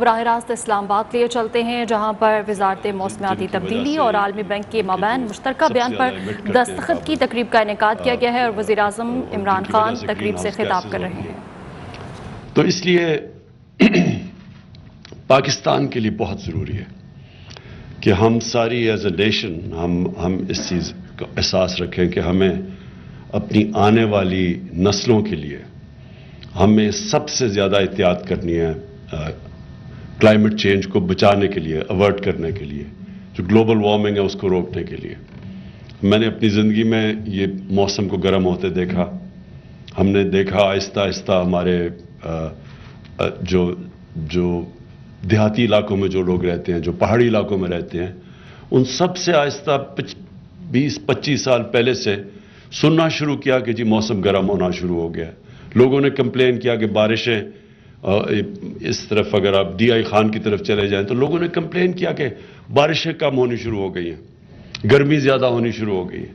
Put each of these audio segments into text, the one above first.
براہ راست اسلام آباد لیے چلتے ہیں، جہاں پر وزارت موسمیاتی تبدیلی اور عالمی بینک کے مابین مشترکہ بیان پر دستخط کی تقریب کا انعقاد کیا گیا ہے اور وزیر اعظم عمران خان تقریب سے خطاب کر رہے ہیں۔ تو اس لیے پاکستان کے لیے بہت ضروری ہے کہ ہم ساری ایز اے نیشن ہم اس چیز کا احساس رکھیں کہ ہمیں اپنی آنے والی نسلوں کے لیے ہمیں سب سے زیادہ احتیاط کرنی ہے کلائمیٹ چینج کو بچانے کے لیے، اوائڈ کرنے کے لیے، جو گلوبل وارمنگ ہے اس کو روکنے کے لیے۔ میں نے اپنی زندگی میں یہ موسم کو گرم ہوتے دیکھا، ہم نے دیکھا آہستہ آہستہ ہمارے جو دیہاتی علاقوں میں جو لوگ رہتے ہیں، جو پہاڑی علاقوں میں رہتے ہیں، ان سب سے آہستہ 20-25 سال پہلے سے سننا شروع کیا کہ جی موسم گرم ہونا شروع ہو گیا۔ لوگوں نے کمپلین کیا کہ بارشیں اس طرف اگر آپ ڈی آئی خان کی طرف چلے جائیں تو لوگوں نے کمپلین کیا کہ بارشیں کم ہونی شروع ہو گئی ہیں، گرمی زیادہ ہونی شروع ہو گئی ہے۔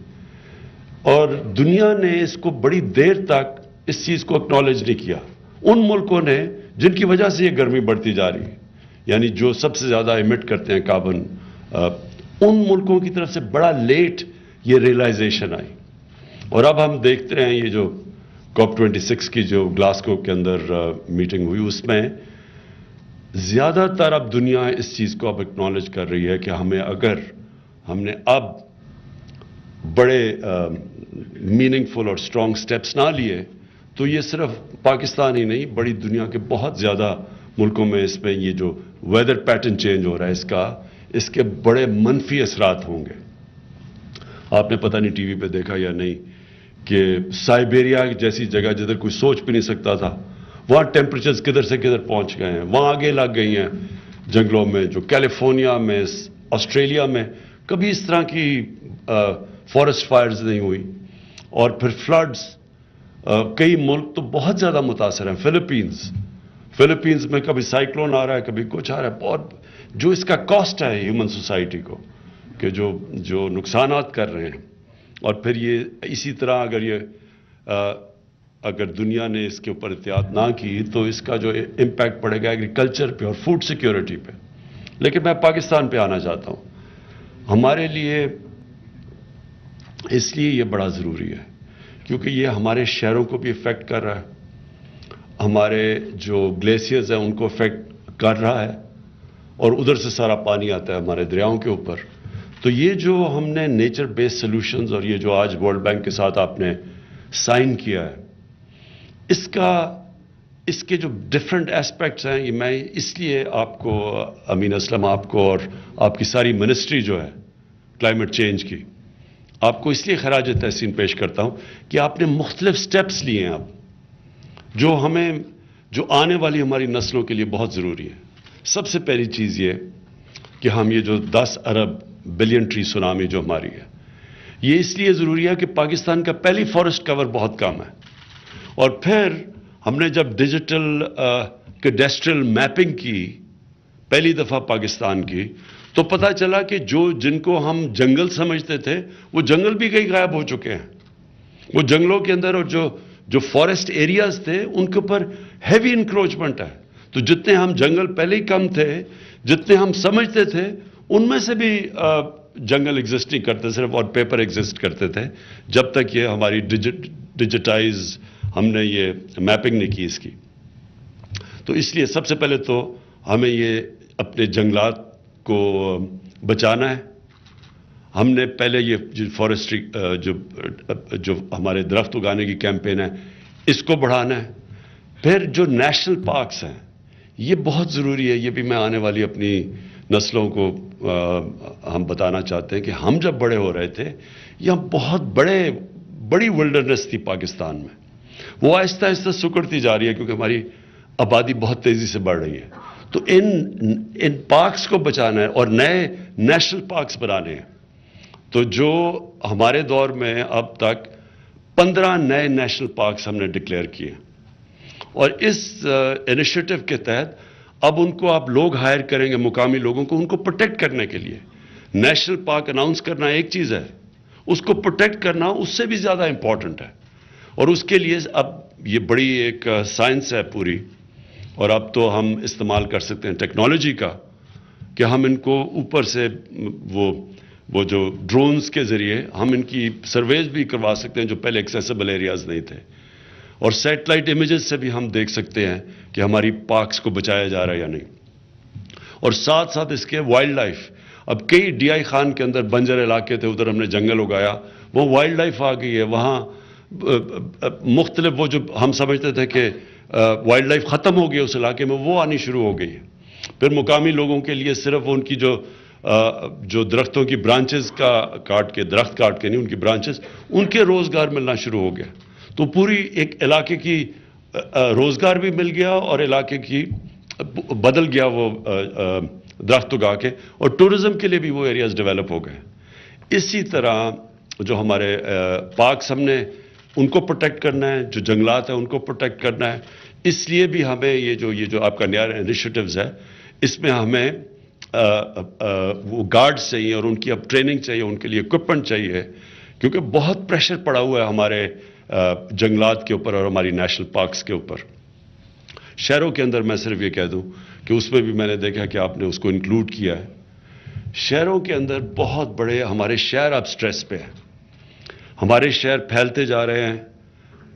اور دنیا نے اس کو بڑی دیر تک اس چیز کو اکنالج نہیں کیا۔ ان ملکوں نے جن کی وجہ سے یہ گرمی بڑھتی جا رہی ہے، یعنی جو سب سے زیادہ ایمٹ کرتے ہیں کاربن، ان ملکوں کی طرف سے بڑا لیٹ یہ ریئلائزیشن آئی۔ اور اب ہم دیکھتے ہیں یہ جو COP 26 کی جو گلاسکو کے اندر میٹنگ ہوئی، اس میں زیادہ تر اب دنیا اس چیز کو اب اکنالج کر رہی ہے کہ اگر ہم نے اب بڑے میننگ فل اور سٹرونگ سٹیپس نہ لیے تو یہ صرف پاکستان ہی نہیں، بڑی دنیا کے بہت زیادہ ملکوں میں اس میں یہ جو ویدر پیٹرن چینج ہو رہا ہے اس کے بڑے منفی اثرات ہوں گے۔ آپ نے پتہ نہیں ٹی وی پہ دیکھا یا نہیں کہ سائبیریا جیسی جگہ جدھر کوئی سوچ بھی نہیں سکتا تھا، وہاں ٹیمپریچرز کدھر سے کدھر پہنچ گئے ہیں، وہاں آگے لگ گئی ہیں جنگلوں میں، جو کیلیفورنیا میں، آسٹریلیا میں کبھی اس طرح کی فارسٹ فائرز نہیں ہوئی۔ اور پھر فلڈز، کئی ملک تو بہت زیادہ متاثر ہیں۔ فلپینز میں کبھی سائیکلون آ رہا ہے، کبھی کچھ آ رہا ہے۔ بہت جو اس کا کاسٹ ہے ہیومن سوسائٹی کو، کہ جو نقصانات کر رہے ہیں۔ اور پھر یہ اسی طرح اگر دنیا نے اس کے اوپر احتیاط نہ کی تو اس کا جو امپیکٹ پڑے گا ایگریکلچر پہ اور فوڈ سیکیورٹی پہ۔ لیکن میں پاکستان پہ آنا چاہتا ہوں۔ ہمارے لیے اس لیے یہ بڑا ضروری ہے کیونکہ یہ ہمارے شہروں کو بھی افیکٹ کر رہا ہے، ہمارے جو گلیشیئرز ہیں ان کو افیکٹ کر رہا ہے، اور ادھر سے سارا پانی آتا ہے ہمارے دریاؤں کے اوپر۔ تو یہ جو ہم نے نیچر بیس سولوشنز اور یہ جو آج ورلڈ بینک کے ساتھ آپ نے سائن کیا ہے، اس کے جو ڈیفرنٹ ایسپیکٹس ہیں، یہ میں اس لیے آپ کو امین اسلم، آپ کو اور آپ کی ساری منسٹری جو ہے کلائمیٹ چینج کی، آپ کو اس لیے خراج تحسین پیش کرتا ہوں کہ آپ نے مختلف سٹیپس لیے ہیں اب جو آنے والی ہماری نسلوں کے لیے بہت ضروری ہے۔ سب سے پہلی چیز یہ کہ ہم یہ جو 10 ارب بلین ٹری سونامی جو ہماری ہے، یہ اس لیے ضروری ہے کہ پاکستان کا پہلی فارسٹ کور بہت کم ہے۔ اور پھر ہم نے جب ڈیجیٹل کیڈسٹرل میپنگ کی پہلی دفعہ پاکستان کی، تو پتہ چلا کہ جن کو ہم جنگل سمجھتے تھے وہ جنگل بھی کئی غائب ہو چکے ہیں۔ وہ جنگلوں کے اندر اور جو فارسٹ ایریاز تھے ان کے اوپر ہیوی انکروچمنٹ ہے۔ تو جتنے ہم جنگل پہلے ہی کم تھے، جتنے ہم سمجھتے تھے، ان میں سے بھی جنگل ایگزسٹ نہیں کرتے، صرف اور پیپر ایگزسٹ کرتے تھے، جب تک یہ ہماری ڈیجیٹائز ہم نے یہ میپنگ نہیں کی اس کی۔ تو اس لیے سب سے پہلے تو ہمیں یہ اپنے جنگلات کو بچانا ہے۔ ہم نے پہلے یہ فارسٹری جو ہمارے درخت اگانے کی کیمپین ہے اس کو بڑھانا ہے۔ پھر جو نیشنل پارکس ہیں یہ بہت ضروری ہے، یہ بھی میں آنے والی اپنی نسلوں کو ہم بتانا چاہتے ہیں کہ ہم جب بڑے ہو رہے تھے یہاں بہت بڑی ولڈرنیس تھی پاکستان میں، وہ آہستہ آہستہ سکڑتی جا رہی ہے کیونکہ ہماری آبادی بہت تیزی سے بڑھ رہی ہے۔ تو ان پارکس کو بچانا ہے اور نئے نیشنل پارکس بنانے ہیں۔ تو جو ہمارے دور میں اب تک 15 نئے نیشنل پارکس ہم نے ڈکلیئر کیے، اور اس انیشیٹو کے تحت اب ان کو آپ لوگ ہائر کریں گے، مقامی لوگوں کو، ان کو پروٹیکٹ کرنے کے لیے۔ نیشنل پارک اناؤنس کرنا ایک چیز ہے، اس کو پروٹیکٹ کرنا اس سے بھی زیادہ امپورٹنٹ ہے۔ اور اس کے لیے اب یہ بڑی ایک سائنس ہے پوری، اور اب تو ہم استعمال کر سکتے ہیں ٹیکنالوجی کا کہ ہم ان کو اوپر سے وہ جو ڈرونز کے ذریعے ہم ان کی سرویز بھی کروا سکتے ہیں جو پہلے ایکسیسیبل ایریاز نہیں تھے، اور سیٹلائٹ امیجز سے بھی ہم دیکھ سکتے ہیں کہ ہماری پارکس کو بچایا جا رہا ہے یا نہیں. اور ساتھ ساتھ اس کے وائلڈ لائف، اب کئی ڈی آئی خان کے اندر بنجر علاقے تھے، ادھر ہم نے جنگل اگایا، وہ وائلڈ لائف آ گئی ہے وہاں. مختلف وہ جو ہم سمجھتے تھے کہ وائلڈ لائف ختم ہو گئی اس علاقے میں، وہ آنی شروع ہو گئی ہے. پھر مقامی لوگوں کے لیے صرف ان کی جو درختوں کی برانچز کا درخت کاٹ کے نہیں، ان کی برانچز، ان کے روزگار ملنا شروع ہو گیا. تو پوری ایک علاقے کی روزگار بھی مل گیا اور علاقے کی بدل گیا وہ درخت اگا کے، اور ٹورزم کے لیے بھی وہ ایریاز ڈیولپ ہو گئے. اسی طرح جو ہمارے پارکس ہم نے ان کو پروٹیکٹ کرنا ہے، جو جنگلات ہیں ان کو پروٹیکٹ کرنا ہے. اس لیے بھی ہمیں یہ جو آپ کا نیا انیشیٹوز ہے، اس میں ہمیں وہ گارڈز چاہیے اور ان کی اب ٹریننگ چاہیے، ان کے لیے اکوپمنٹ چاہیے، کیونکہ بہت پریشر پڑا ہوا ہے ہمارے جنگلات کے اوپر اور ہماری نیشنل پارکس کے اوپر. شہروں کے اندر میں صرف یہ کہہ دوں کہ اس میں بھی میں نے دیکھا کہ آپ نے اس کو انکلوڈ کیا ہے. شہروں کے اندر بہت بڑے ہمارے شہر اب سٹریس پہ ہیں. ہمارے شہر پھیلتے جا رہے ہیں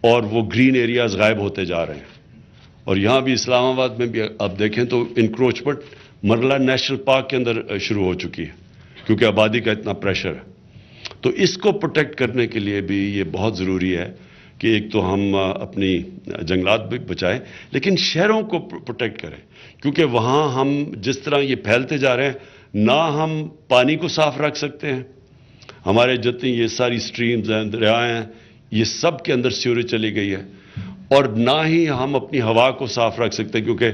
اور وہ گرین ایریاز غائب ہوتے جا رہے ہیں. اور یہاں بھی اسلام آباد میں بھی آپ دیکھیں تو انکروچمنٹ مرلہ نیشنل پارک کے اندر شروع ہو چکی ہے، کیونکہ آبادی کا اتنا پریشر ہے. تو اس کو پروٹیکٹ کرنے کے لیے بھی یہ بہت ضروری ہے کہ ایک تو ہم اپنی جنگلات بھی بچائیں، لیکن شہروں کو پروٹیکٹ کریں، کیونکہ وہاں ہم جس طرح یہ پھیلتے جا رہے ہیں، نہ ہم پانی کو صاف رکھ سکتے ہیں. ہمارے جتنی یہ ساری سٹریمز ہیں، دریائے ہیں، یہ سب کے اندر سیوریج چلی گئی ہے، اور نہ ہی ہم اپنی ہوا کو صاف رکھ سکتے ہیں، کیونکہ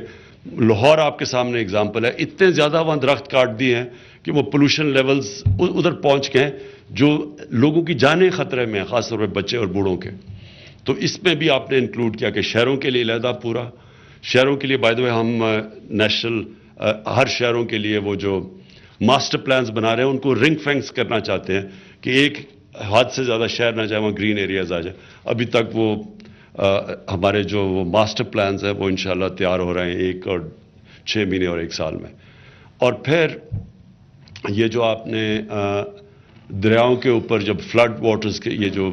لاہور آپ کے سامنے اگزامپل ہے. اتنے زیادہ وہاں درخت کاٹ دیے ہیں کہ وہ پولوشن لیولز ادھر پہنچ گئے ہیں جو لوگوں کی جانیں خطرے میں ہیں، خاص طور پہ بچے اور بوڑھوں کے. تو اس میں بھی آپ نے انکلوڈ کیا کہ شہروں کے لیے علیحدہ پورا، شہروں کے لیے بائی دا وے ہم نیشنل ہر شہروں کے لیے وہ جو ماسٹر پلانز بنا رہے ہیں ان کو رنگ فینس کرنا چاہتے ہیں کہ ایک حد سے زیادہ شہر نہ جائے، وہاں گرین ایریاز آ جائے. ابھی تک وہ ہمارے جو وہ ماسٹر پلانز ہیں وہ انشاءاللہ تیار ہو رہے ہیں 1 اور 6 مہینے اور 1 سال میں. اور پھر یہ جو آپ نے دریاؤں کے اوپر جب فلڈ واٹرز کے یہ جو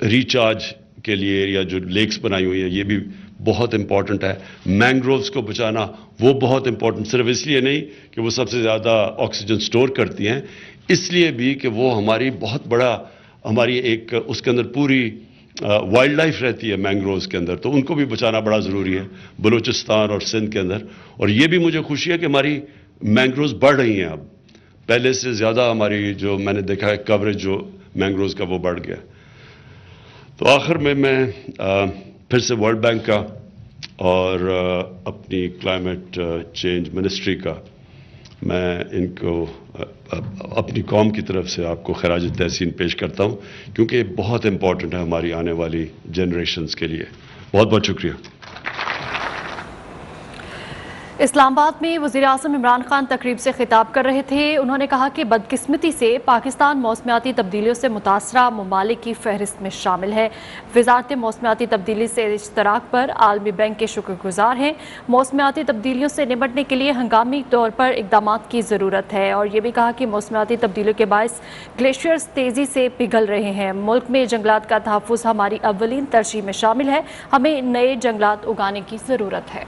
ریچارج کے لیے یا جو لیکس بنائی ہوئی ہیں، یہ بھی بہت امپورٹنٹ ہے. مینگرووز کو بچانا وہ بہت امپورٹنٹ، صرف اس لیے نہیں کہ وہ سب سے زیادہ آکسیجن سٹور کرتی ہیں، اس لیے بھی کہ وہ ہماری بہت بڑا ہماری ایک اس کے اندر پوری وائلڈ لائف رہتی ہے مینگرووز کے اندر، تو ان کو بھی بچانا بڑا ضروری ہے بلوچستان اور سندھ کے اندر. اور یہ بھی مجھے خوشی ہے کہ ہماری مینگرووز بڑھ رہی ہیں، اب پہلے سے زیادہ ہماری جو میں نے دیکھا ہے کوریج جو مینگرووز کا وہ بڑھ گیا. تو آخر میں پھر سے ورلڈ بینک کا اور اپنی کلائمیٹ چینج منسٹری کا میں ان کو اپنی قوم کی طرف سے آپ کو خراج تحسین پیش کرتا ہوں، کیونکہ یہ بہت امپورٹنٹ ہے ہماری آنے والی جنریشنز کے لیے. بہت بہت شکریہ. اسلام آباد میں وزیر اعظم عمران خان تقریب سے خطاب کر رہے تھے. انہوں نے کہا کہ بدقسمتی سے پاکستان موسمیاتی تبدیلیوں سے متاثرہ ممالک کی فہرست میں شامل ہے. وزارت موسمیاتی تبدیلی سے اشتراک پر عالمی بینک کے شکر گزار ہیں. موسمیاتی تبدیلیوں سے نمٹنے کے لیے ہنگامی طور پر اقدامات کی ضرورت ہے، اور یہ بھی کہا کہ موسمیاتی تبدیلیوں کے باعث گلیشیئرز تیزی سے پگھل رہے ہیں. ملک میں جنگلات کا تحفظ ہماری اولین ترجیح میں شامل ہے. ہمیں نئے جنگلات اگانے کی ضرورت ہے.